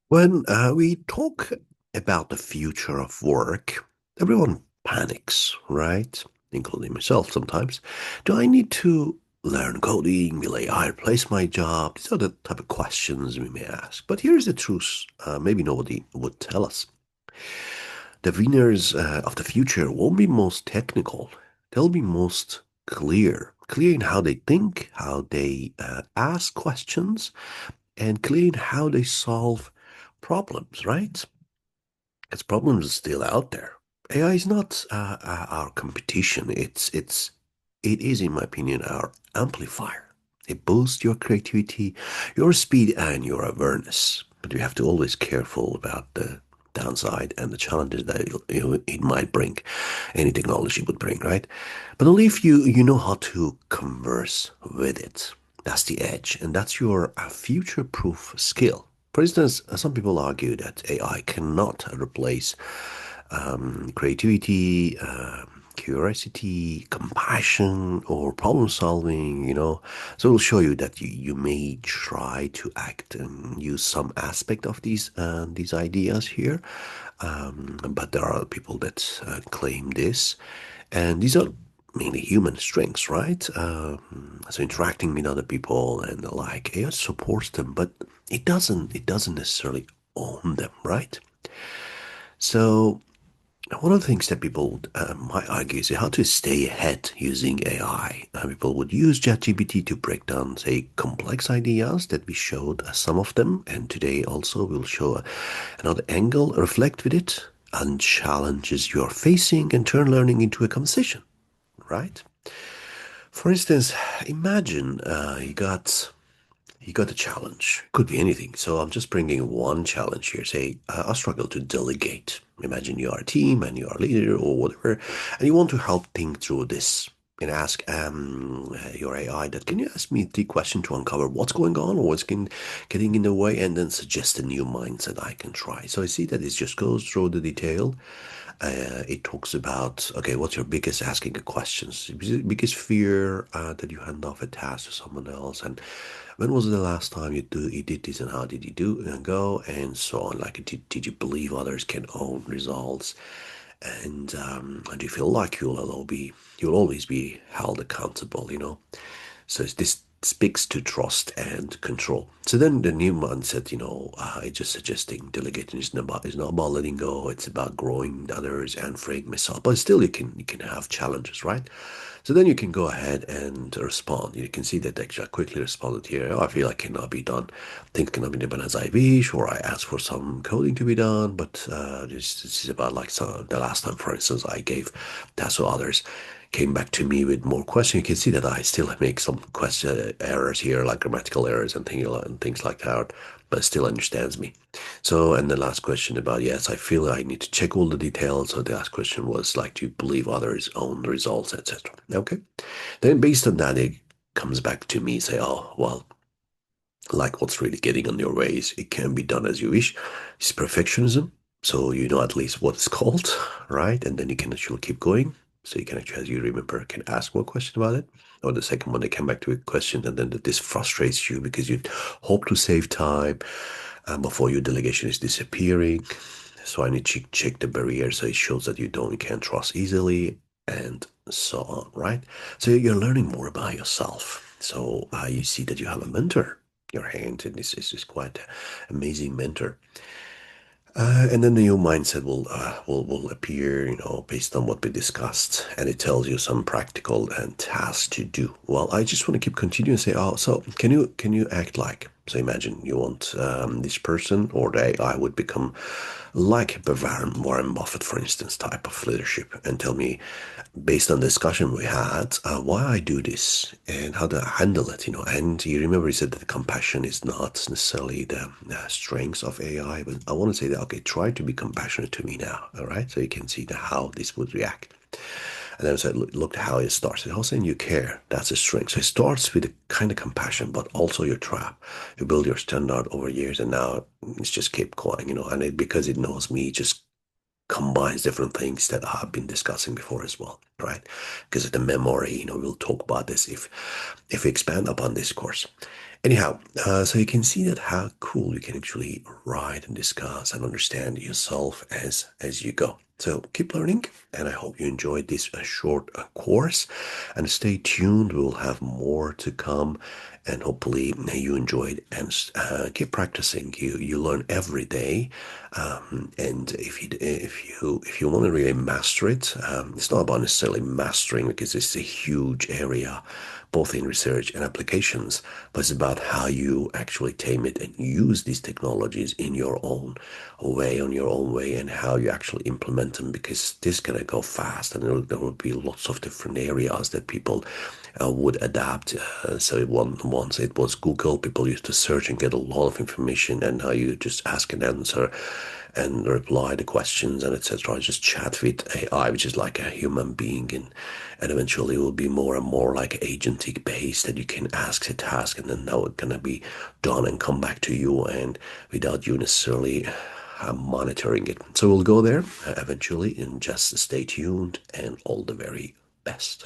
When we talk about the future of work, everyone panics, right? Including myself sometimes. Do I need to learn coding? Will AI replace my job? These are the type of questions we may ask. But here's the truth, maybe nobody would tell us. The winners of the future won't be most technical. They'll be most clear. Clear in how they think, how they ask questions, and clear in how they solve problems, right? Its problems are still out there. AI is not our competition. It is, in my opinion, our amplifier. It boosts your creativity, your speed, and your awareness. But you have to always careful about the downside and the challenges that it might bring. Any technology would bring, right? But only if you know how to converse with it. That's the edge, and that's your future-proof skill. For instance, some people argue that AI cannot replace creativity, curiosity, compassion, or problem solving. So it'll show you that you may try to act and use some aspect of these ideas here. But there are people that claim this, and these are mainly human strengths, right? So interacting with other people and the like, AI supports them, but it doesn't necessarily own them, right? So one of the things that people might argue is how to stay ahead using AI. People would use ChatGPT to break down, say, complex ideas that we showed some of them, and today also we'll show another angle, reflect with it, and challenges you're facing, and turn learning into a conversation, right? For instance, imagine you got a challenge. Could be anything. So I'm just bringing one challenge here. Say, I struggle to delegate. Imagine you are a team and you are a leader or whatever, and you want to help think through this and ask your AI that can you ask me three questions to uncover what's going on or getting in the way, and then suggest a new mindset I can try. So I see that it just goes through the detail. It talks about, okay, what's your biggest asking questions, biggest fear that you hand off a task to someone else, and when was the last time you did this, and how did you do and go, and so on. Like, did you believe others can own results, and do you feel like you'll always be held accountable? So this speaks to trust and control. So then the new mindset, it's just suggesting delegating is not about letting go. It's about growing others and freeing myself. But still, you can have challenges, right? So then you can go ahead and respond. You can see that actually I quickly responded here. Oh, I feel like cannot be done. Things cannot be done as I wish, or I asked for some coding to be done. But this is about like the last time, for instance, I gave tasks to others came back to me with more questions. You can see that I still make some question errors here, like grammatical errors and things like that, but it still understands me. So, and the last question about, yes, I feel I need to check all the details. So the last question was like, do you believe others own the results, etc. Okay. Then based on that, it comes back to me, say, oh, well, like what's really getting on your way is it can be done as you wish. It's perfectionism. So you know at least what it's called, right? And then you can actually keep going. So you can actually, as you remember, can ask more question about it. Or the second one, they come back to a question, and then this frustrates you because you hope to save time before your delegation is disappearing. So I need to check the barrier so it shows that you can't trust easily, and so on, right? So you're learning more about yourself. So you see that you have a mentor. Your hand, and this is quite amazing mentor. And then the new mindset will appear, based on what we discussed, and it tells you some practical and tasks to do. Well, I just want to keep continuing and say, oh, so can you act like? So imagine you want this person or the AI would become like Warren Buffett, for instance, type of leadership, and tell me based on the discussion we had, why I do this and how to handle it. And you remember he said that compassion is not necessarily the strengths of AI, but I want to say that, okay, try to be compassionate to me now, all right? So you can see how this would react. And then I said, look how it starts. How saying you care, that's a strength. So it starts with a kind of compassion, but also your trap. You build your standard over years, and now it's just keep going, and because it knows me, it just combines different things that I've been discussing before as well, right? Because of the memory, we'll talk about this if we expand upon this course. Anyhow, so you can see that how cool you can actually write and discuss and understand yourself as you go. So keep learning, and I hope you enjoyed this short course. And stay tuned; we'll have more to come, and hopefully you enjoyed and keep practicing. You learn every day, and if you want to really master it, it's not about necessarily mastering because it's a huge area, both in research and applications, but it's about how you actually tame it and use these technologies in your own way, on your own way, and how you actually implement them. Because this gonna go fast, and there will be lots of different areas that people would adapt. So once it was Google, people used to search and get a lot of information, and now you just ask and answer and reply the questions and etc. Just chat with AI, which is like a human being, and eventually it will be more and more like agentic based that you can ask a task and then now it's gonna be done and come back to you and without you necessarily monitoring it. So we'll go there eventually, and just stay tuned and all the very best.